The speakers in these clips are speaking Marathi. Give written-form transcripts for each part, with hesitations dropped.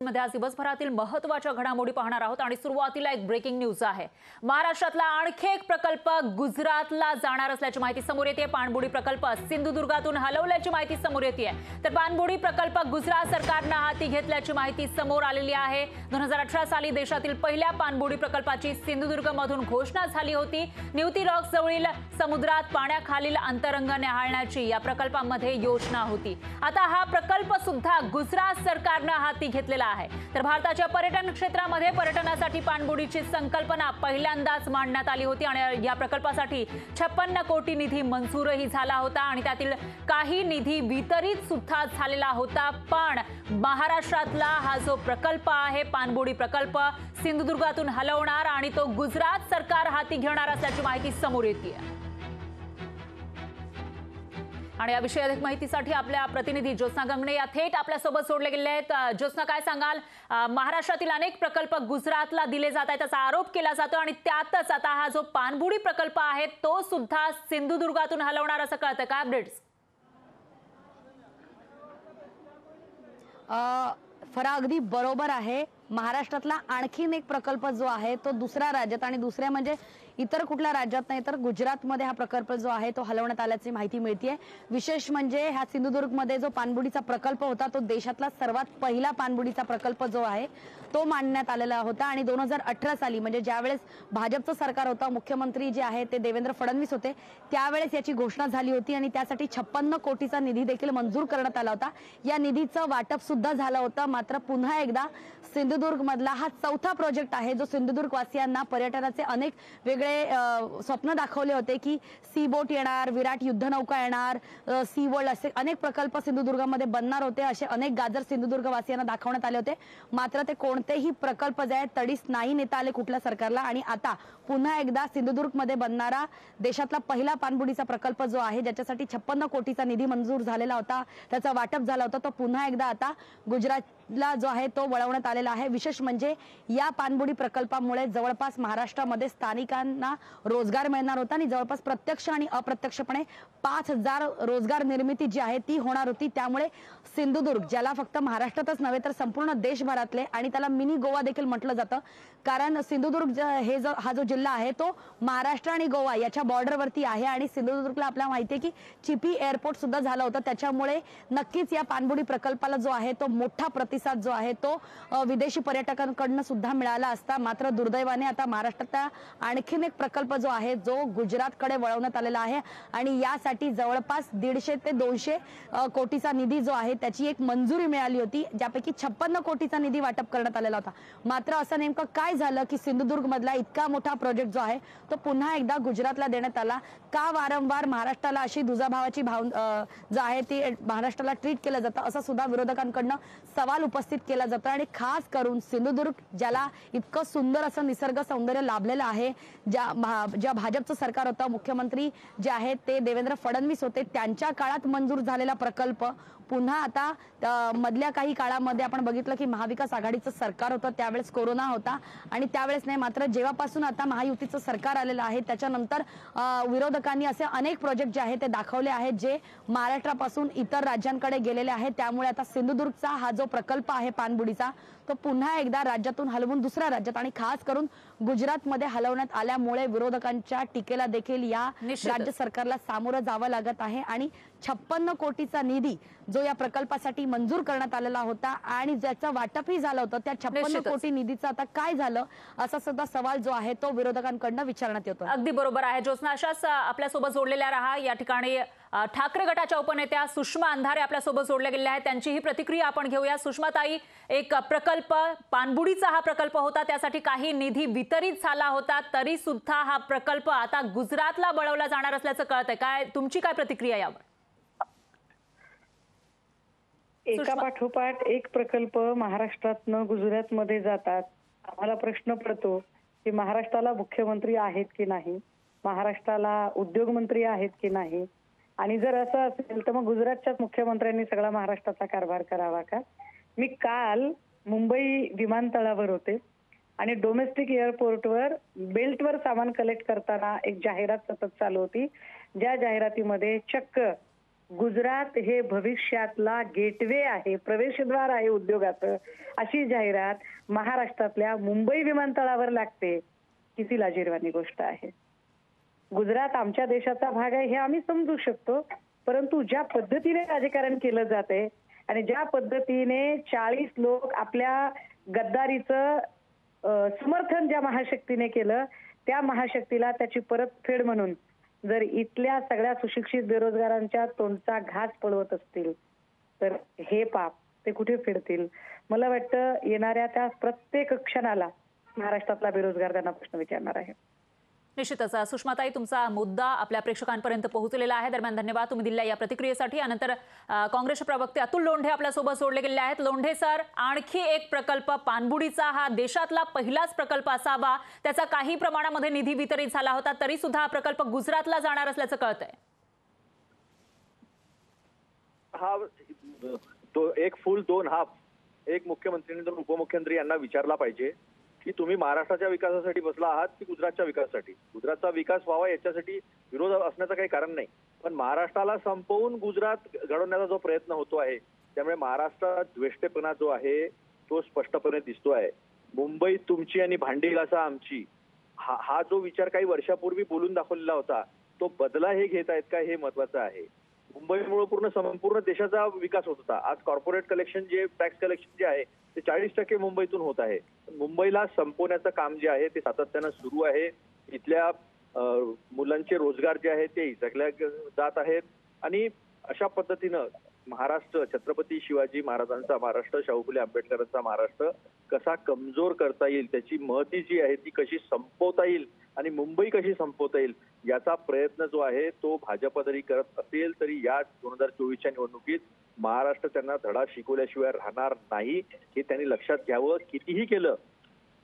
मध्ये आज दिवसभरातील महत्त्वाच्या घडामोडी पाहणार आहोत आणि सुरुवातीला एक ब्रेकिंग न्यूज आहे। महाराष्ट्रातला आणखी एक प्रकल्प गुजरातला जाणार असल्याची माहिती समोर येते। पाणबुडी प्रकल्प सिंधुदुर्गातून हलवल्याची माहिती समोर येते। तर पाणबुडी प्रकल्प गुजरात सरकारने हाती घेतल्याची माहिती समोर आलेली आहे। 2018 साली देशातील पहिल्या पाणबुडी प्रकल्पाची सिंधुदुर्गमधून घोषणा झाली होती। निवती रॉक जवळील समुद्रात पाण्याखालील अंतरंग न्याहाळण्याची या प्रकल्पामध्ये योजना होती। आता हा प्रकल्प सुद्धा गुजरात सरकारने हाती घेतलेला आहे। तर भारताच्या पर्यटन क्षेत्रामध्ये पर्यटनासाठी पाणबुडीची संकल्पना पहिल्यांदाच मांडण्यात आली होती आणि या प्रकल्पासाठी 56 कोटी निधी मंजूरही झाला होता आणि त्यातील काही निधी वितरित सुद्धा झालेला होता। पण महाराष्ट्रातला हा जो प्रकल्प आहे पाणबुडी प्रकल्प सिंधुदुर्गातून हलवणार आणि तो गुजरात सरकार हाती घेणार असल्याची माहिती समोर येते। आणि या विषयी अधिक माहितीसाठी आपल्या प्रतिनिधी ज्योत्स्ना गंगणे या थेट आपल्या सोबत जोडले गेले आहेत। ज्योत्स्ना, काय सांगाल? महाराष्ट्रातील अनेक प्रकल्प गुजरातला दिले जात आहेत असा आरोप केला जातो आणि त्यातच आता हा जो पाणबुडी प्रकल्प आहे तो सुद्धा सिंधुदुर्गातून हलवणार असं कळतं। काय अपडेट्स? फरा अगदी बरोबर आहे। महाराष्ट्रातला आणखीन एक प्रकल्प जो आहे तो दुसऱ्या राज्यात आणि दुसऱ्या म्हणजे इतर कुठल्या राज्यात नाही तर गुजरातमध्ये हा प्रकल्प जो आहे तो हलवण्यात आल्याची माहिती मिळते। विशेष म्हणजे हा सिंधुदुर्गमध्ये जो पाणबुडीचा प्रकल्प होता तो देशातला सर्वात पहिला पाणबुडीचा प्रकल्प जो आहे तो मांडण्यात आलेला होता आणि 2018 साली म्हणजे ज्यावेळेस भाजपचं सरकार होतं, मुख्यमंत्री जे आहे ते देवेंद्र फडणवीस होते, त्यावेळेस याची घोषणा झाली होती आणि त्यासाठी 56 कोटीचा निधी देखील मंजूर करण्यात आला होता। या निधीचं वाटप सुद्धा झालं होतं। मात्र पुन्हा एकदा सिंधुदुर्ग मधला हा चौथा प्रोजेक्ट आहे जो सिंधुदुर्ग वासियांना पर्यटनाचे अनेक वेगळे स्वप्न दाखवले होते की सी बोट येणार, विराट युद्धनौका येणार, सी वर्ल्ड असे अनेक प्रकल्प सिंधुदुर्गामध्ये बनणार होते, असे अनेक गाजर सिंधुदुर्ग वासियांना दाखवण्यात आले होते। मात्र ते कोणतेही प्रकल्प जे आहेत तडीस नाही नेता आले कुठल्या सरकारला आणि आता पुन्हा एकदा सिंधुदुर्गमध्ये बनणारा देशातला पहिला पाणबुडीचा प्रकल्प जो आहे ज्याच्यासाठी 56 कोटीचा निधी मंजूर झालेला होता, त्याचा वाटप झाला होता, तो पुन्हा एकदा आता गुजरातला जो आहे तो वळवण्यात आलेला आहे। विशेष म्हणजे या पाणबुडी प्रकल्पामुळे जवळपास महाराष्ट्रामध्ये स्थानिकांना रोजगार मिळणार होता आणि जवळपास प्रत्यक्ष आणि अप्रत्यक्षपणे 5000 रोजगार निर्मिती जी आहे ती होणार होती। त्यामुळे सिंधुदुर्ग ज्याला फक्त महाराष्ट्रातच नव्हे तर संपूर्ण देशभरातले आणि त्याला मिनी गोवा देखील म्हटलं जातं, कारण सिंधुदुर्ग हा जो जिल्हा आहे तो महाराष्ट्र आणि गोवा याच्या बॉर्डरवरती आहे आणि सिंधुदुर्गला आपल्याला माहिती आहे की चिपी एअरपोर्ट सुद्धा झालं होतं। त्याच्यामुळे नक्कीच या पाणबुडी प्रकल्पाला जो आहे तो मोठा प्रतिसाद जो आहे तो विदेशी पर्यटकांकडून सुद्धा मिळाला असता। मात्र दुर्दैवाने आता महाराष्ट्रातला आणखीन एक प्रकल्प जो आहे जो गुजरातकडे वळवण्यात आलेला आहे आणि यासाठी जवळपास 150 ते 200 कोटीचा निधी जो आहे त्याची एक मंजुरी मिळाली होती, ज्यापैकी 56 कोटीचा निधी वाटप करण्यात आलेला होता। मात्र असं नेमकं काय झालं की सिंधुदुर्ग मधला इतका मोठा प्रोजेक्ट जो आहे तो पुन्हा एकदा गुजरातला देण्यात आला? का वारंवार महाराष्ट्राला अशी दुजाभावाची जो आहे ती महाराष्ट्राला ट्रीट केलं जातं असं सुद्धा विरोधकांकडनं सवाल उपस्थित केला जातो। आणि खास करून सिंधुदुर्ग ज्याला इतकं सुंदर असं निसर्ग सौंदर्य लाभलेलं आहे, ज्या भाजपचं सरकार होतं, मुख्यमंत्री जे आहेत ते देवेंद्र फडणवीस होते, त्यांच्या काळात मंजूर झालेला प्रकल्प पुन्हा आता मधल्या काही काळामध्ये आपण बघितलं की महाविकास आघाडीचं सरकार होतं, त्यावेळेस कोरोना होता आणि त्यावेळेस नाही, मात्र जेव्हापासून आता महायुतीचं सरकार आलेलं आहे त्याच्यानंतर विरोधकांनी असे अनेक प्रोजेक्ट जे आहेत ते दाखवले आहेत जे महाराष्ट्रापासून इतर राज्यांकडे गेलेले आहेत। त्यामुळे आता सिंधुदुर्गचा हा जो प्रकल्प आहे पाणबुडीचा तो पुन्हा एकदा राज्यातून हलवून दुसऱ्या राज्यात आणि खास करून गुजरातमध्ये हलवण्यात आल्यामुळे विरोधकांच्या टीकेला देखील या राज्य सरकारला सामोरं जावं लागत आहे। आणि 56 कोटीचा निधी जो या प्रकल्पासाठी मंजूर करण्यात आलेला होता आणि ज्याचं वाटपही झालं होतं त्या 56 कोटी निधीचं आता काय झालं असा सुद्धा सवाल जो आहे तो विरोधकांकडून विचारण्यात येतो। अगदी बरोबर आहे ज्योत्स्ना, अशाच आपल्या सोबत जोडलेल्या राहा। या ठिकाणी ठाकरे गटाच्या उपनेत्या सुषमा अंधारे आपल्या सोबत जोडल्या गेलेल्या आहेत, त्यांचीही प्रतिक्रिया आपण घेऊया। सुषमाताई, एक प्रकल्प पाणबुडीचा हा प्रकल्प होता, त्यासाठी काही निधी वितरित झाला होता, तरी सुद्धा हा प्रकल्प आता गुजरातला वळवला जाणार असल्याचं कळतंय, काय तुमची काय प्रतिक्रिया यावर? एका पाठोपाठ एक प्रकल्प महाराष्ट्रातनं गुजरातमध्ये जातात। आम्हाला प्रश्न पडतो की महाराष्ट्राला मुख्यमंत्री आहेत की नाही, महाराष्ट्राला उद्योगमंत्री आहेत की नाही, आणि जर असं असेल तर मग गुजरातच्याच मुख्यमंत्र्यांनी सगळा महाराष्ट्राचा कारभार करावा का? मी काल मुंबई विमानतळावर होते आणि डोमेस्टिक एअरपोर्टवर बेल्टवर सामान कलेक्ट करताना एक जाहिरात सतत चालू होती, ज्या जाहिरातीमध्ये चक्क गुजरात हे भविष्यातला गेटवे आहे, प्रवेशद्वार आहे उद्योगाचं, अशी जाहिरात महाराष्ट्रातल्या मुंबई विमानतळावर लागते. किती लाजिरवाणी गोष्ट आहे. गुजरात आमच्या देशाचा भाग आहे हे आम्ही समजू शकतो, परंतु ज्या पद्धतीने राजकारण केलं जाते आणि ज्या पद्धतीने 40 लोक आपल्या गद्दारीचं समर्थन ज्या महाशक्तीने केलं, त्या महाशक्तीला त्याची परतफेड म्हणून जर इथल्या सगळ्या सुशिक्षित बेरोजगारांच्या तोंडचा घास पळवत असतील तर हे पाप ते कुठे फेडतील? मला वाटतं येणाऱ्या त्या प्रत्येक क्षणाला महाराष्ट्रातला बेरोजगार त्यांना प्रश्न विचारणार आहे. निश्चितच सुषमाताई, तुमचा मुद्दा आपल्या प्रेक्षकांपर्यंत पोहोचलेला आहे. दरम्यान धन्यवाद तुम्ही दिलेल्या या प्रतिक्रियेसाठी. यानंतर काँग्रेसचे प्रवक्ते अतुल लोंढे आपल्यासोबत जोडले गेले आहेत. लोंढे सर, आणखी एक प्रकल्प पाणबुडीचा हा देशातला पहिलाच प्रकल्प असावा, त्याचा काही प्रमाणामध्ये निधी वितरित झाला होता, तरी सुद्धा हा प्रकल्प गुजरातला जाणार असल्याचं कळतंय. हा तो एक फुल दोन हाफ, एक मुख्यमंत्री दोन उपमुख्यमंत्री यांना विचारला पाहिजे की तुम्ही महाराष्ट्राच्या विकासासाठी बसला आहात की गुजरातच्या विकासासाठी. गुजरातचा विकास व्हावा याच्यासाठी विरोध असण्याचं काही कारण नाही, पण महाराष्ट्राला संपवून गुजरात घडवण्याचा जो प्रयत्न होतो आहे, त्यामुळे महाराष्ट्रात द्वेष्टेपणा जो आहे तो स्पष्टपणे दिसतो आहे. मुंबई तुमची आणि भांडी घासा आमची, हा जो विचार काही वर्षापूर्वी बोलून दाखवलेला होता, तो बदला हे घेत आहेत का हे महत्वाचं आहे. मुंबईमुळे संपूर्ण देशाचा विकास होत होता. आज कॉर्पोरेट कलेक्शन जे टॅक्स कलेक्शन जे आहे ते 40% मुंबईतून होत आहे. मुंबईला संपवण्याचं काम जे आहे ते सातत्यानं सुरू आहे. इथल्या मुलांचे रोजगार जे आहेत ते जगल्या जात आहेत आणि अशा पद्धतीनं महाराष्ट्र, छत्रपती शिवाजी महाराजांचा महाराष्ट्र, शाहू फुले आंबेडकरांचा महाराष्ट्र कसा कमजोर करता येईल, त्याची महती जी आहे ती कशी संपवता येईल आणि मुंबई कशी संपवता येईल याचा प्रयत्न जो आहे तो भाजप जरी करत असेल तरी या 2024च्या निवडणुकीत महाराष्ट्र त्यांना धडा शिकवल्याशिवाय राहणार नाही हे त्यांनी लक्षात घ्यावं. कितीही केलं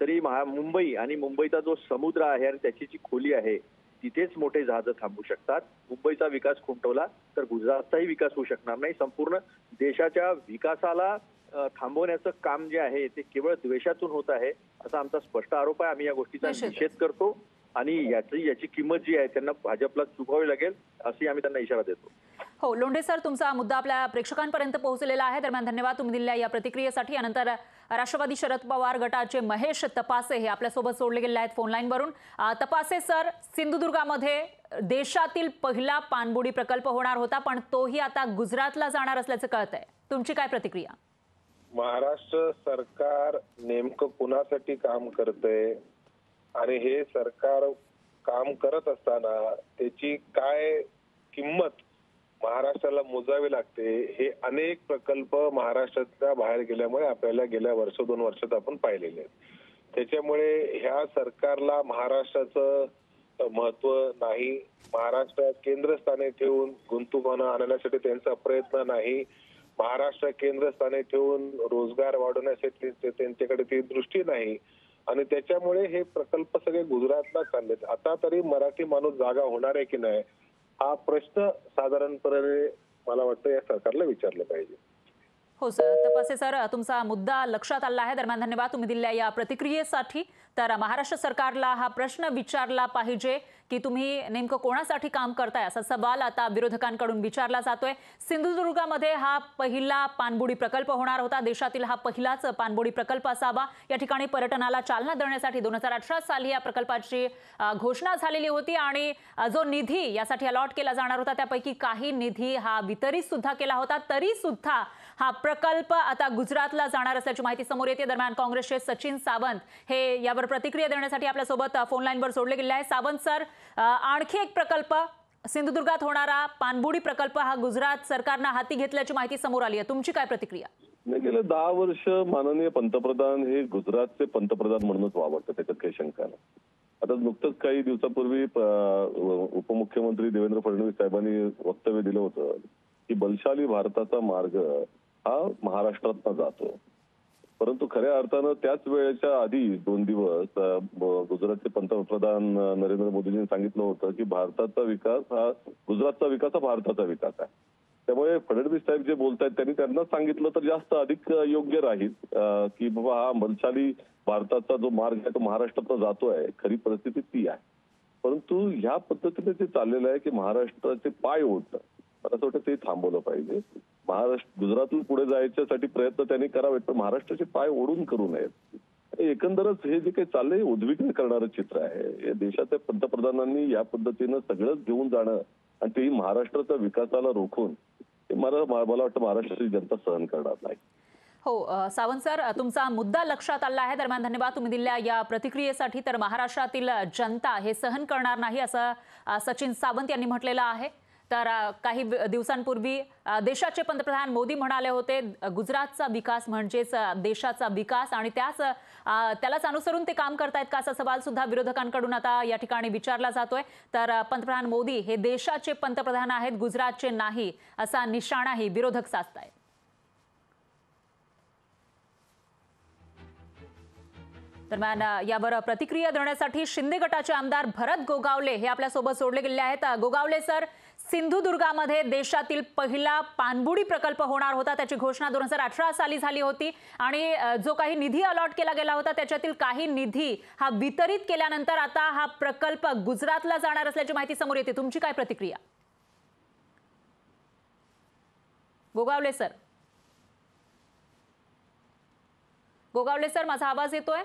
तरी मुंबई आणि मुंबईचा जो समुद्र आहे आणि त्याची जी खोली आहे तिथेच मोठे जहाज थांबू शकतात. मुंबईचा विकास खुंटवला तर गुजरातचाही विकास होऊ शकणार नाही. संपूर्ण देशाच्या विकासाला थांबवण्याचं काम जे आहे ते केवळ द्वेषातून होत आहे असा आमचा स्पष्ट आरोप आहे. आम्ही या गोष्टीचा निषेध करतो आणि याची किंमत जी आहे त्यांना भाजपला चुकवावी लागेल अशी आम्ही त्यांना इशारा देतो. हो, लोंढे सर, तुमचा मुद्दा आपल्या प्रेक्षकांपर्यंत पोहोचलेला आहे. दरम्यान धन्यवाद तुम्ही दिलेल्या या प्रतिक्रियेसाठी. यानंतर राष्ट्रवादी शरद पवार गटाचे महेश तपासे हे आपल्यासोबत जोडले गेले आहेत फोन लाईनवरून. तपासे सर, सिंधुदुर्गामध्ये देशातील पहिला पाणबुडी प्रकल्प होणार होता, पण तोही आता गुजरातला जाणार असल्याचं कळतंय. तुमची काय प्रतिक्रिया? महाराष्ट्र सरकार नेमकं कुणासाठी काम करतंय आणि हे सरकार काम करत असताना त्याची काय किंमत महाराष्ट्राला मोजावी लागते हे अनेक प्रकल्प महाराष्ट्राच्या बाहेर गेल्यामुळे आपल्याला गेल्या वर्ष 2 वर्षात आपण पाहिलेले आहेत. त्याच्यामुळे ह्या सरकारला महाराष्ट्राचं महत्व नाही, महाराष्ट्रात केंद्रस्थानी ठेवून गुंतवणूक आणण्यासाठी त्यांचा प्रयत्न नाही, महाराष्ट्र केंद्रस्थानी ठेवून रोजगार वाढवण्यासाठी त्यांच्याकडे ती दृष्टी नाही आणि त्याच्यामुळे हे प्रकल्प सगळे गुजरातला चाललेत. आता तरी मराठी माणूस जागा होणार आहे की नाही हा प्रश्न साधारणपणे मला वाटतं या सरकारला विचारलं पाहिजे. हो सर, तपासे सर, तुमचा मुद्दा लक्षात आला आहे. दरम्यान धन्यवाद तुम्ही दिलेल्या या प्रतिक्रियेसाठी. तर महाराष्ट्र सरकारला हा प्रश्न विचारला पाहिजे की तुम्ही नेमकं कोणासाठी काम करताय असा सवाल आता विरोधकांकडून विचारला जातोय. सिंधुदुर्गामध्ये हा पहिला पाणबुडी प्रकल्प होणार होता, देशातील हा पहिलाच पाणबुडी प्रकल्प असावा. या ठिकाणी पर्यटनाला चालना देण्यासाठी 2018 साली या प्रकल्पाची घोषणा झालेली होती आणि जो निधी यासाठी अलॉट केला जाणार होता त्यापैकी काही निधी हा वितरित सुद्धा केला होता. तरी सुद्धा हा प्रकल्प आता गुजरातला जाणार असल्याची माहिती समोर येते. दरम्यान काँग्रेसचे सचिन सावंत हे यावर प्रतिक्रिया देण्यासाठी आपल्यासोबत फोन लाईनवर जोडले गेले आहे. सावंत सर, आणखी एक प्रकल्प सिंधुदुर्गात होणारा पाणबुडी प्रकल्प हा गुजरात सरकारनं हाती घेतल्याची माहिती समोर आली आहे. तुमची काय प्रतिक्रिया? गेले 10 वर्ष माननीय पंतप्रधान हे गुजरातचे पंतप्रधान म्हणूनच वावरतात, त्याच्यात काही शंका नाही. आता नुकतंच काही दिवसापूर्वी उपमुख्यमंत्री देवेंद्र फडणवीस साहेबांनी वक्तव्य दिलं होतं की बलशाली भारताचा मार्ग हा महाराष्ट्रातनं जातो, परंतु खऱ्या अर्थानं त्याच वेळेच्या आधी 2 दिवस गुजरातचे पंतप्रधान नरेंद्र मोदींनी सांगितलं होतं की भारताचा विकास हा गुजरातचा विकास हा भारताचा विकास आहे. त्यामुळे फडणवीस साहेब जे बोलतायत त्यांनी त्यांना सांगितलं तर जास्त अधिक योग्य राहील की बाबा हा बलशाली भारताचा जो मार्ग आहे तो महाराष्ट्रातनं जातोय. खरी परिस्थिती ती आहे, परंतु ह्या पद्धतीने ते चाललेलं आहे की महाराष्ट्राचे पाय ओढणं मला असं वाटतं ते थांबवलं पाहिजे. महाराष्ट्र गुजरातला पुढे जायच्यासाठी प्रयत्न त्यांनी करावेत, पण महाराष्ट्राचे पाय ओढून करू नयेत. एकंदरच हे जे काही चाललंय उद्विग्न करणारं चित्र आहे. या देशाच्या पंतप्रधानांनी या पद्धतीनं सगळंच घेऊन जाणं आणि तेही महाराष्ट्राच्या विकासाला रोखून, मला वाटतं महाराष्ट्राची जनता सहन करणार नाही. हो सावंत सर, तुमचा मुद्दा लक्षात आला आहे. दरम्यान धन्यवाद तुम्ही दिलेल्या या प्रतिक्रियेसाठी. तर महाराष्ट्रातील जनता हे सहन करणार नाही असं सचिन सावंत यांनी म्हटलेलं आहे. तर काही दिवसांपूर्वी देशाचे पंतप्रधान मोदी म्हणाले होते गुजरातचा विकास म्हणजेच देशाचा विकास आणि त्यालाच अनुसरून ते काम करतायत का, असा सवाल सुद्धा विरोधकांकडून आता या ठिकाणी विचारला जातोय. तर पंतप्रधान मोदी हे देशाचे पंतप्रधान आहेत, गुजरातचे नाही, असा निशाणाही विरोधक साधतायत. दरम्यान यावर प्रतिक्रिया देण्यासाठी शिंदे गटाचे आमदार भरत गोगावले हे आपल्यासोबत जोडले गेले आहेत. गोगावले सर, सिंधुदुर्गामध्ये देशातील पहिला पाणबुडी प्रकल्प होणार होता, त्याची घोषणा 2018 साली झाली होती आणि जो काही निधी अलॉट केला गेला होता त्याच्यातील काही निधी हा वितरित केल्यानंतर आता हा प्रकल्प गुजरातला जाणार असल्याची माहिती समोर येते. तुमची काय प्रतिक्रिया? गोगावले सर, गोगावले सर, माझा आवाज येतोय?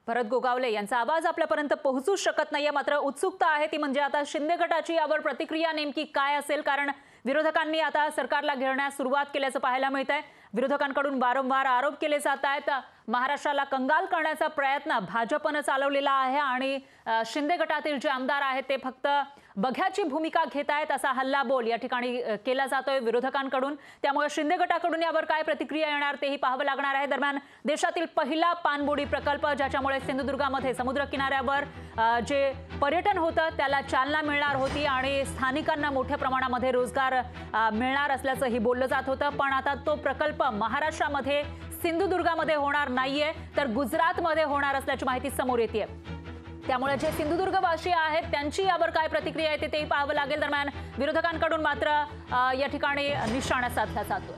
भरत गोगावले यांचा आवाज आपल्यापर्यंत पोहोचू शकत नाहीये. मात्र उत्सुकता आहे ती म्हणजे आता शिंदे गटाची यावर प्रतिक्रिया नेमकी काय असेल, कारण विरोधकांनी आता सरकारला घेरण्यास सुरुवात केल्याचं पाहायला मिळत आहे. विरोधकांकडून वारंवार आरोप केले जात आहेत. महाराष्ट्राला कंगाल करण्याचा प्रयत्न भाजपनं चालवलेला आहे आणि शिंदे गटातील जे आमदार आहेत ते फक्त बघ्याची भूमिका घेत आहेत असा हल्लाबोल या ठिकाणी केला जातोय विरोधकांकडून. त्यामुळे शिंदे गटाकडून यावर काय प्रतिक्रिया येणार तेही पाहावं लागणार आहे. दरम्यान देशातील पहिला पाणबुडी प्रकल्प ज्याच्यामुळे सिंधुदुर्गामध्ये समुद्र किनाऱ्यावर जे पर्यटन होतं त्याला चालना मिळणार होती आणि स्थानिकांना मोठ्या प्रमाणामध्ये रोजगार मिळणार असल्याचंही बोललं जात होतं. पण आता तो प्रकल्प महाराष्ट्रामध्ये सिंधुदुर्गामध्ये होणार नाहीये, तर गुजरातमध्ये होणार असल्याची माहिती समोर येते. त्यामुळे जे सिंधुदुर्गवासी आहेत त्यांची यावर काय प्रतिक्रिया येते तेही पाहावं लागेल. दरम्यान विरोधकांकडून मात्र या ठिकाणी निशाणा साधला जातोय.